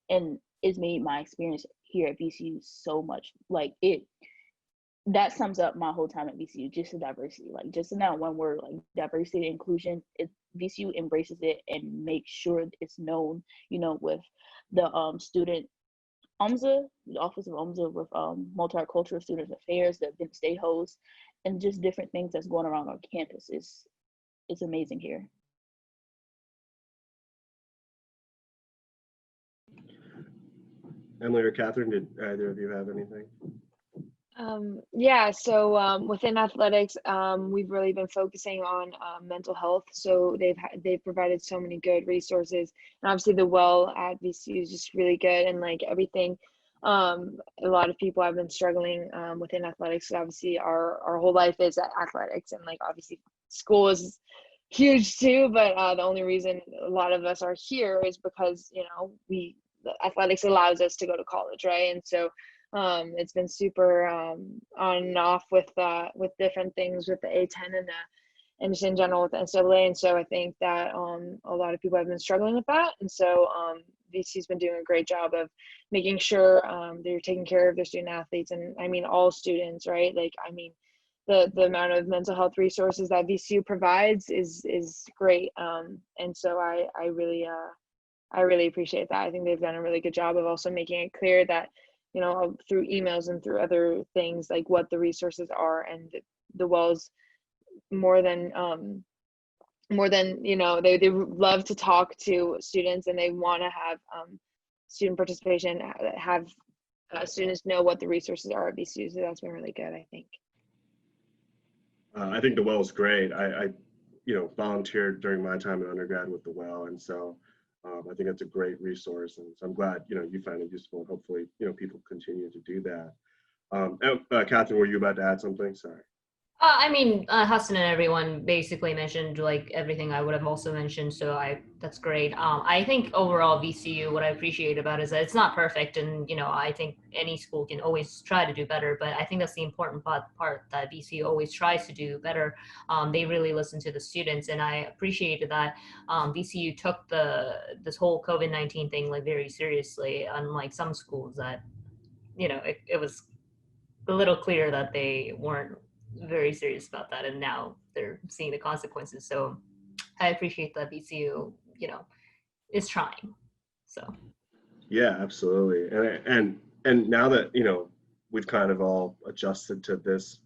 And it's made my experience here at VCU so much, like that sums up my whole time at VCU, just the diversity, like just in that one word, like diversity and inclusion. VCU embraces it and makes sure it's known, you know, with the student OMSA, the Office of OMSA, with Multicultural Student Affairs, the event state host, and just different things that's going around on campus. It's amazing here. Emily or Catherine, did either of you have anything? Yeah, so within athletics, we've really been focusing on mental health. So they've provided so many good resources, and obviously the well at VCU is just really good, and like everything. A lot of people have been struggling within athletics. Obviously, our whole life is athletics, and like obviously school is huge too. But the only reason a lot of us are here is because athletics allows us to go to college, right? And so it's been super on and off with different things with the A10 and just in general with the NCAA. And so I think that a lot of people have been struggling with that. And so VC's been doing a great job of making sure they're taking care of their student athletes, and I mean all students, right? Like I mean the amount of mental health resources that VCU provides is great. And so I really appreciate that. I think they've done a really good job of also making it clear that, you know, through emails and through other things, like what the resources are, and the Wells more than you know, they love to talk to students, and they want to have student participation, have students know what the resources are at VCU. So that's been really good, I think. I think the Well is great. I volunteered during my time in undergrad with the Well, and so I think it's a great resource, and so I'm glad you find it useful, and hopefully people continue to do that. Catherine, were you about to add something? Sorry. I mean, Hudson and everyone basically mentioned like everything I would have also mentioned, so that's great. I think overall VCU, what I appreciate about it is that it's not perfect, and I think any school can always try to do better, but I think that's the important part that VCU always tries to do better. They really listen to the students, and I appreciated that VCU took this whole COVID-19 thing like very seriously, unlike some schools that it was a little clear that they weren't very serious about that, and now they're seeing the consequences. So I appreciate that VCU is trying. So yeah, absolutely. And now that we've kind of all adjusted to this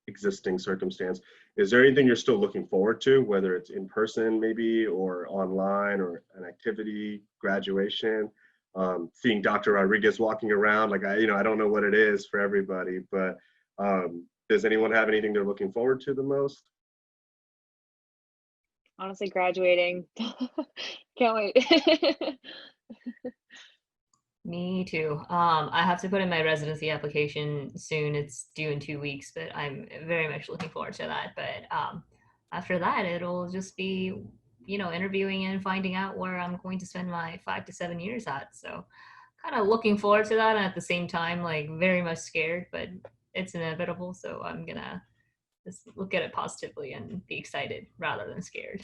existing circumstance, is there anything you're still looking forward to, whether it's in person maybe or online, or an activity, graduation, seeing Dr. Rodriguez walking around? Like I don't know what it is for everybody, but does anyone have anything they're looking forward to the most? Honestly, graduating. Can't wait. Me too. I have to put in my residency application soon. It's due in 2 weeks, but I'm very much looking forward to that. But after that, it'll just be, interviewing and finding out where I'm going to spend my 5 to 7 years at. So kind of looking forward to that, and at the same time, like very much scared, but it's inevitable. So I'm gonna just look at it positively and be excited rather than scared.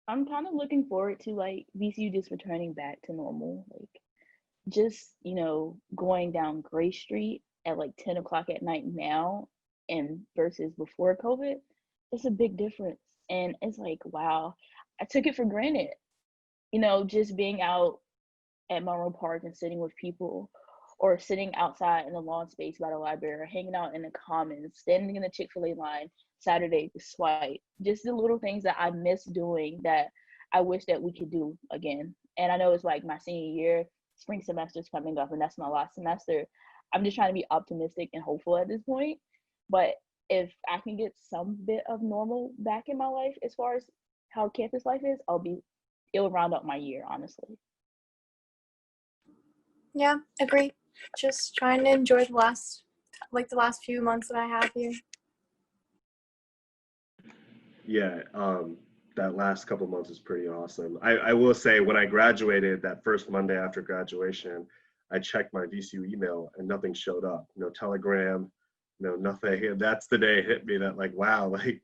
I'm kind of looking forward to like VCU just returning back to normal, like just going down Gray Street at like 10 o'clock at night now, and versus before COVID, it's a big difference. And it's like, wow, I took it for granted, just being out at Monroe Park and sitting with people, or sitting outside in the lawn space by the library, or hanging out in the commons, standing in the Chick-fil-A line Saturday to swipe. Just the little things that I miss doing that I wish that we could do again. And I know it's like my senior year, spring semester's coming up, and that's my last semester. I'm just trying to be optimistic and hopeful at this point. But if I can get some bit of normal back in my life as far as how campus life is, it'll round up my year, honestly. Yeah, agree. Just trying to enjoy the last few months that I have here. Yeah, that last couple months is pretty awesome. I will say, when I graduated, that first Monday after graduation, I checked my VCU email and nothing showed up. No telegram, no nothing. That's the day it hit me that, like, wow, like,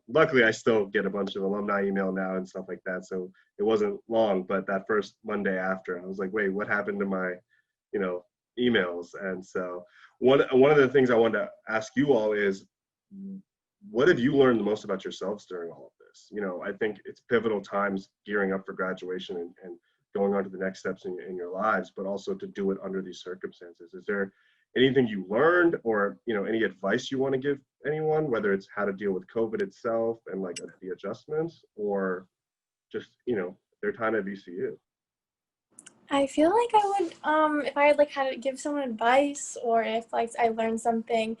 luckily I still get a bunch of alumni email now and stuff like that. So it wasn't long, but that first Monday after, I was like, wait, what happened to my, emails? And so one of the things I wanted to ask you all is, what have you learned the most about yourselves during all of this? I think it's pivotal times gearing up for graduation and going on to the next steps in your lives, but also to do it under these circumstances. Is there anything you learned, or any advice you want to give anyone, whether it's how to deal with COVID itself and like the adjustments, or just their time at VCU? I feel like I would, if I had to give someone advice, or if I learned something,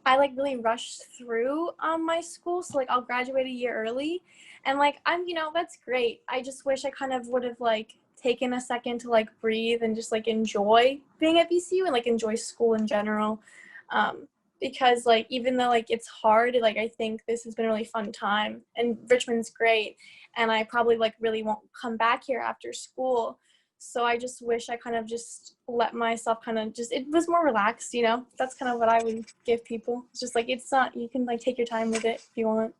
I really rushed through my school, so I'll graduate a year early, and that's great. I just wish I kind of would have taken a second to breathe and just enjoy being at VCU and enjoy school in general, because even though it's hard, I think this has been a really fun time, and Richmond's great, and I probably really won't come back here after school. So I just wish I kind of just let myself it was more relaxed, That's kind of what I would give people. It's just it's not, you can take your time with it if you want.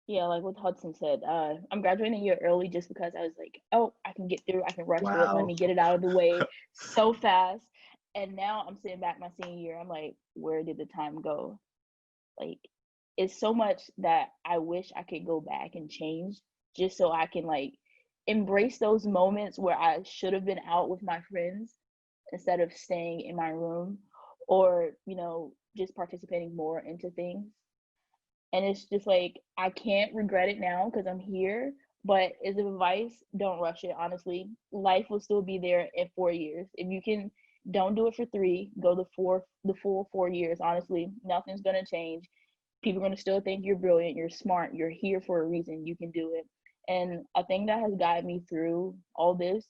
Yeah, like what Hudson said, I'm graduating a year early just because I was like, oh, I can get through, I can rush through it, let me get it out of the way so fast. And now I'm sitting back my senior year, I'm like, where did the time go? It's so much that I wish I could go back and change, just so I can embrace those moments where I should have been out with my friends instead of staying in my room, or just participating more into things. And it's just I can't regret it now because I'm here, but as advice, don't rush it. Honestly, life will still be there in 4 years. If you can, don't do it for 3, go the full 4 years. Honestly, nothing's gonna change. People are gonna still think you're brilliant, you're smart, you're here for a reason, you can do it. And a thing that has guided me through all this,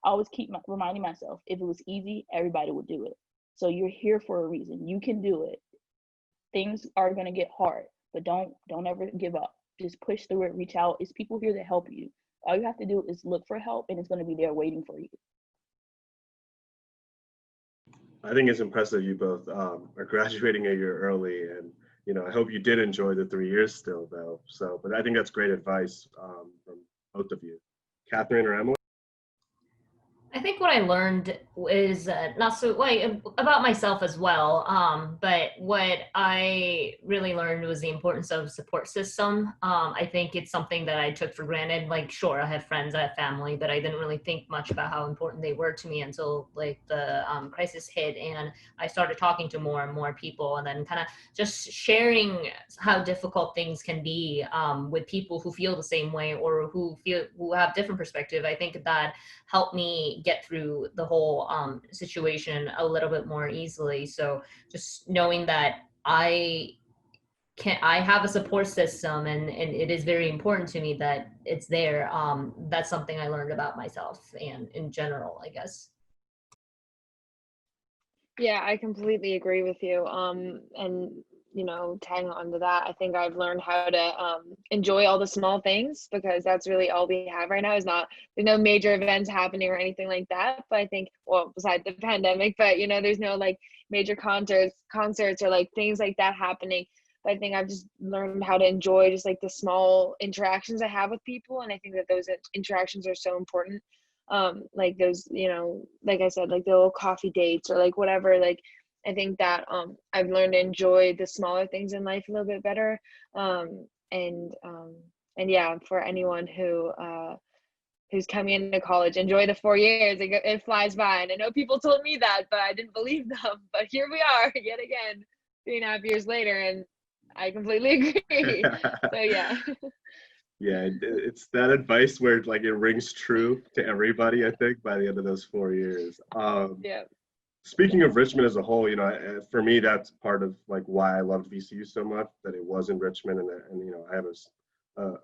I always keep reminding myself, if it was easy, everybody would do it. So you're here for a reason, you can do it. Things are gonna get hard, but don't ever give up. Just push through it, reach out. It's people here to help you. All you have to do is look for help, and it's gonna be there waiting for you. I think it's impressive you both are graduating a year early, and I hope you did enjoy the 3 years still, though. So, but I think that's great advice from both of you. Catherine or Emily? I think what I learned is not so about myself as well, but what I really learned was the importance of support system. I think it's something that I took for granted. Sure, I have friends, I have family, but I didn't really think much about how important they were to me until the crisis hit, and I started talking to more and more people, and then kind of just sharing how difficult things can be with people who feel the same way, or who have different perspective. I think that helped me get through the whole situation a little bit more easily. So just knowing that I have a support system, and it is very important to me that it's there. That's something I learned about myself and in general, I guess. Yeah, I completely agree with you. And tagging on to that, I think I've learned how to enjoy all the small things, because that's really all we have right now. There's no major events happening or anything like that. But I think, well, besides the pandemic, but there's no major concerts or things like that happening. But I think I've just learned how to enjoy just the small interactions I have with people, and I think that those interactions are so important. Those, like I said, the little coffee dates or whatever, I think that I've learned to enjoy the smaller things in life a little bit better. And yeah, for anyone who who's coming into college. Enjoy the 4 years. It flies by. And I know people told me that, but I didn't believe them. But here we are yet again, 3.5 years later, and I completely agree. So yeah. Yeah, it's that advice where like it rings true to everybody, I think, by the end of those 4 years. Yeah. Speaking of Richmond as a whole, you know, for me, that's part of like why I loved VCU so much, that it was in Richmond, and you know, I have a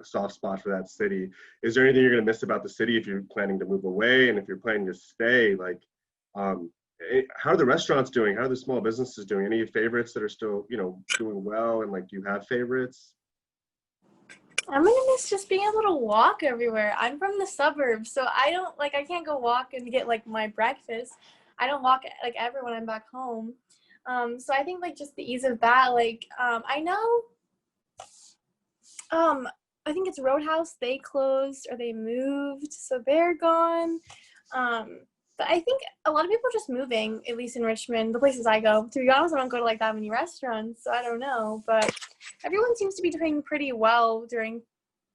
soft spot for that city. Is there anything you're going to miss about the city if you're planning to move away, and if you're planning to stay? Like, how are the restaurants doing? How are the small businesses doing? Any favorites that are still, you know, doing well, and like, do you have favorites? I'm gonna miss just being able to walk everywhere. I'm from the suburbs, so I can't go walk and get like my breakfast. I don't walk like ever when I'm back home. So I think like just the ease of that, like I know I think it's Roadhouse, they closed or they moved, so they're gone. But I think a lot of people are just moving, at least in Richmond, the places I go. To be honest, I don't go to like that many restaurants, so I don't know. But everyone seems to be doing pretty well during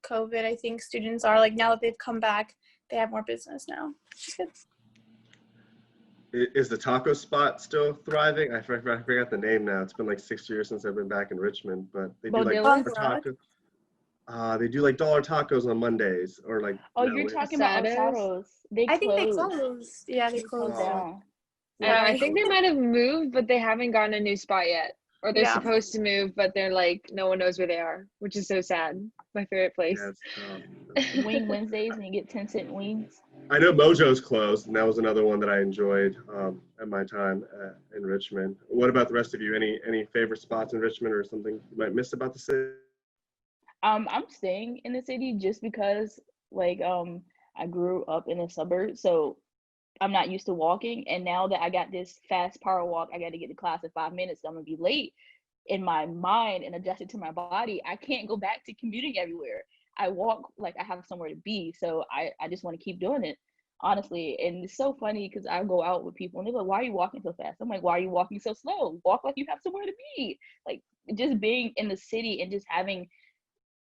COVID. I think students are like, now that they've come back, they have more business now. Which is good. Is the taco spot still thriving? I forgot the name now. It's been like 6 years since I've been back in Richmond, but they do like Bodillas? tacos. They do like dollar tacos on Mondays, or like. Oh, no, you're wait. talking about Asados? Asados. They I think they closed. closed. Yeah, they They closed closed. down. I think they might have moved, but they haven't gotten a new spot yet. Or they're Yeah. supposed to move, but they're like, no one knows where they are, which is so sad. My favorite place. Yeah, it's tough. Wing Wednesdays and you get 10-cent wings. I know Mojo's closed, and that was another one that I enjoyed at my time in Richmond. What about the rest of you? Any favorite spots in Richmond, or something you might miss about the city? I'm staying in the city just because like I grew up in the suburbs, so I'm not used to walking. And now that I got this fast power walk, I got to get to class in 5 minutes. So I'm gonna be late. In my mind and adjusted to my body, I can't go back to commuting everywhere. I walk like I have somewhere to be. So I just want to keep doing it, honestly. And it's so funny because I go out with people and they're like, why are you walking so fast? I'm like, why are you walking so slow? Walk like you have somewhere to be. Like just being in the city and just having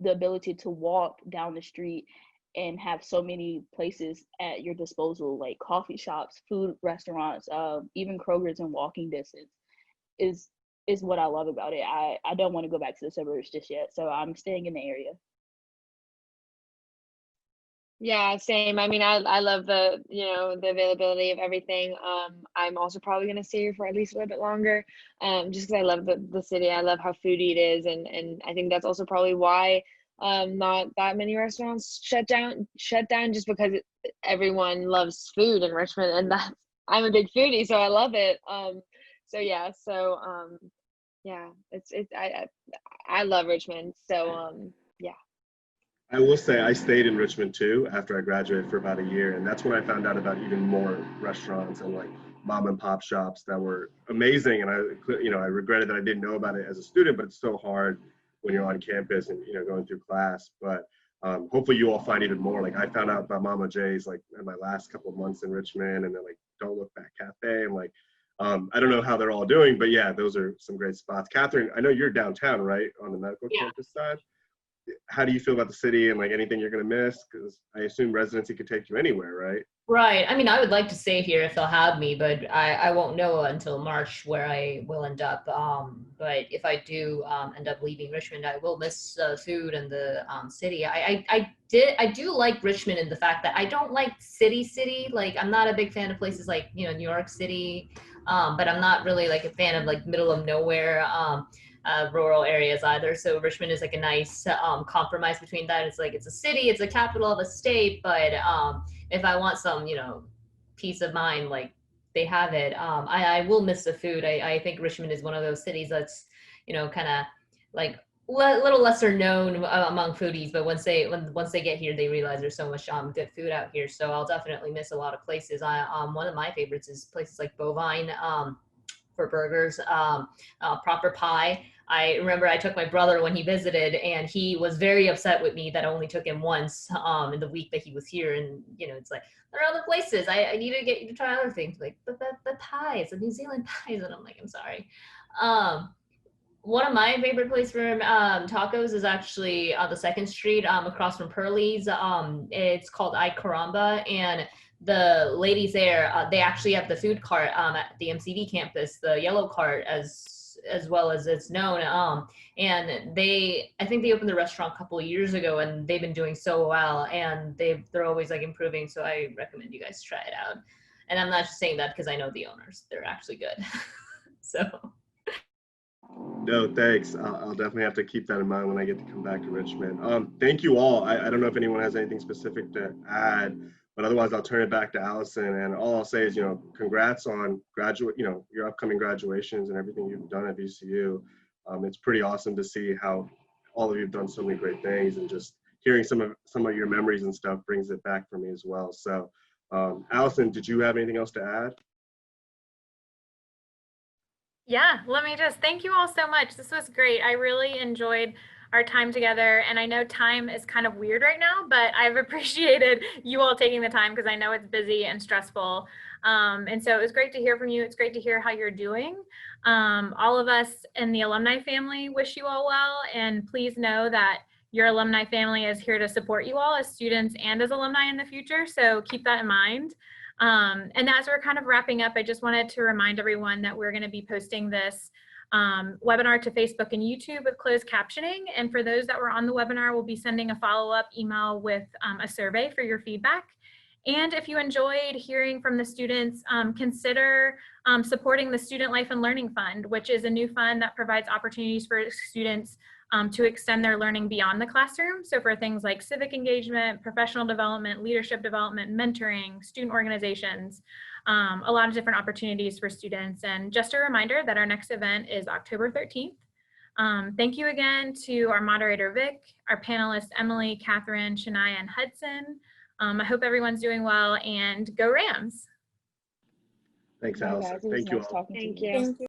the ability to walk down the street and have so many places at your disposal, like coffee shops, food restaurants, even Kroger's in walking distance, is what I love about it. I don't want to go back to the suburbs just yet, so I'm staying in the area. Yeah, same. I mean, I love the, the availability of everything. I'm also probably gonna stay here for at least a little bit longer, just because I love the city. I love how foodie it is, and I think that's also probably why not that many restaurants shut down just because everyone loves food in Richmond, and that's I'm a big foodie, so I love it. Yeah, I love Richmond. So yeah. I will say I stayed in Richmond too after I graduated for about a year, and that's when I found out about even more restaurants and like mom and pop shops that were amazing. And I regretted that I didn't know about it as a student, but it's so hard when you're on campus and going through class. But hopefully you all find even more. Like I found out about Mama J's like in my last couple of months in Richmond, and then like Don't Look Back Cafe, and like I don't know how they're all doing, but yeah, those are some great spots. Catherine, I know you're downtown, right, on the medical campus side. How do you feel about the city and like anything you're going to miss? Because I assume residency could take you anywhere, right? Right. I mean, I would like to stay here if they'll have me, but I won't know until March where I will end up. But if I do end up leaving Richmond, I will miss food and the city. I do like Richmond in the fact that I don't like city. Like I'm not a big fan of places like New York City, but I'm not really like a fan of like middle of nowhere. Rural areas either. So Richmond is like a nice compromise between that. It's like it's a city, it's a capital of a state, but if I want some, peace of mind, like they have it. I will miss the food. I think Richmond is one of those cities that's, kind of like little lesser known among foodies, but once they get here, they realize there's so much good food out here. So I'll definitely miss a lot of places. One of my favorites is places like Bovine. For burgers, Proper Pie. I remember I took my brother when he visited, and he was very upset with me that I only took him once in the week that he was here. And it's like, there are other places. I need to get you to try other things. Like, but pies, the New Zealand pies. And I'm like, I'm sorry. One of my favorite places for tacos is actually on the 2nd Street, across from Pearlie's. It's called I Caramba, and the ladies there, they actually have the food cart at the MCV campus, the yellow cart, as well as it's known. And I think they opened the restaurant a couple of years ago, and they've been doing so well, and they're always like improving. So I recommend you guys try it out. And I'm not just saying that because I know the owners; they're actually good. So. No, thanks. I'll definitely have to keep that in mind when I get to come back to Richmond. Thank you all. I don't know if anyone has anything specific to add, but otherwise I'll turn it back to Allison. And all I'll say is, congrats on your upcoming graduations and everything you've done at VCU. It's pretty awesome to see how all of you have done so many great things, and just hearing some of your memories and stuff brings it back for me as well. So, Allison, did you have anything else to add? Yeah, let me just thank you all so much. This was great. I really enjoyed our time together, and I know time is kind of weird right now, but I've appreciated you all taking the time because I know it's busy and stressful. And so it was great to hear from you. It's great to hear how you're doing. All of us in the alumni family wish you all well, and please know that your alumni family is here to support you all as students and as alumni in the future. So keep that in mind. And as we're kind of wrapping up, I just wanted to remind everyone that we're going to be posting this webinar to Facebook and YouTube with closed captioning. And for those that were on the webinar, we'll be sending a follow-up email with a survey for your feedback. And if you enjoyed hearing from the students, consider supporting the Student Life and Learning Fund, which is a new fund that provides opportunities for students to extend their learning beyond the classroom. So for things like civic engagement, professional development, leadership development, mentoring, student organizations, a lot of different opportunities for students. And just a reminder that our next event is October 13th. Thank you again to our moderator, Vic, our panelists, Emily, Catherine, Shania, and Hudson. I hope everyone's doing well, and go Rams. Thanks, Bye, Allison. guys. It was Thank you nice all. talking to Thank you. you. Thank you.